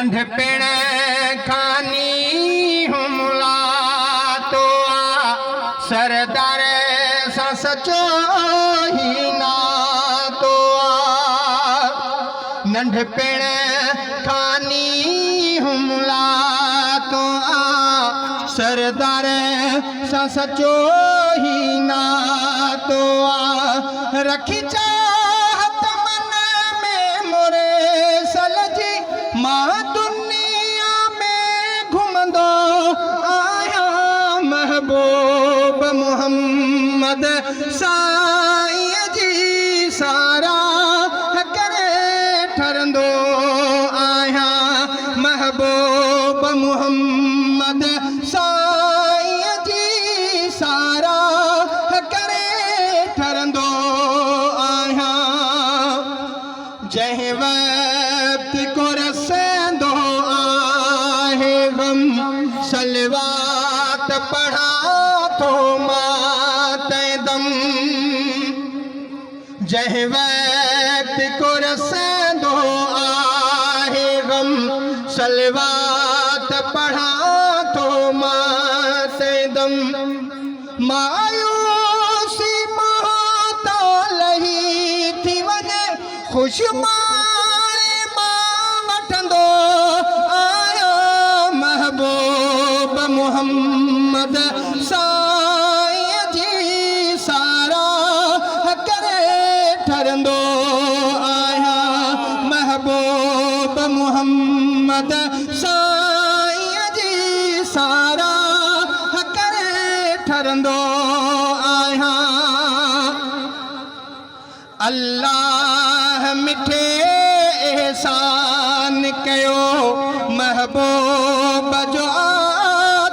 नंढपिण खानी हुमला तो सरदार सा सचो ही ना तो नंढपिण खानी हुमला तो सरदार सा सचो ही ना तो रखी चाहत मन में मोरे सलजी मां दुनिया में घुमंदो आया महबूब मोहम्मद साईं जी सारा करे ठरंदो आया महबूब मोहम्मद साईं जी सारा करे ठरंदो आया जंहिं वक्त को रसंदो आहे गम सलवात पढ़ा तो मातदम जंहिं वक्त को रसंदो आहे गम सलवात पढ़ा तो मातदम मायूसी माता लही थी वञे खुशमारे मां वठंदो आया महबूब मोहम्मद साईं जी सारा करे ठरंदो आया महबूब मोहम्मद साईं जी सारा करे ठरंदो आया अल्लाह मिठे एहसान कयो महबूब जो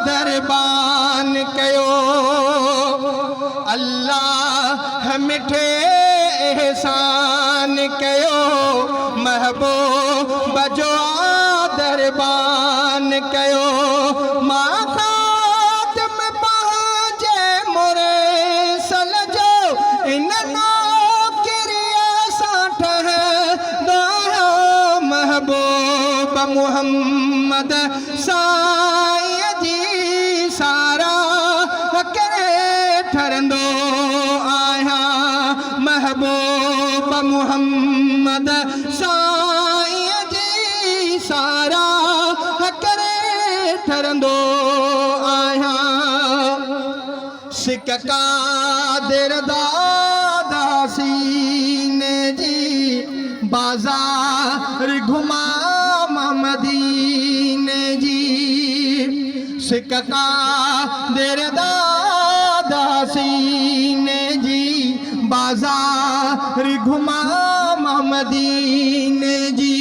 दरबान कयो अल्लाह मिठे एहसान कयो महबूब जो दरबान कयो मां खातिम पहुंचे मोरे सलजो इन महबूब मोहम्मद साईं जी सारा करे ठरंदो आया महबूब मोहम्मद साईं जी सारा करे ठरंदो आया सिक कादिर दादा सीने जी बाजार घुमा मदीने जी सिक कादिर दादा सीने जी बाजार घुमा मदीने जी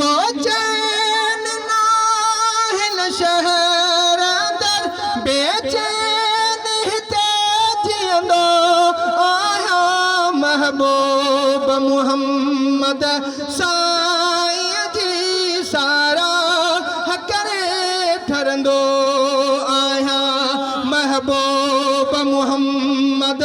को चैन नाहिन शहर अंदर बेचैन हिते जियंदो आया महबूब मोहम्मद साईं जी सारा करे ठरंदो आया महबूब मोहम्मद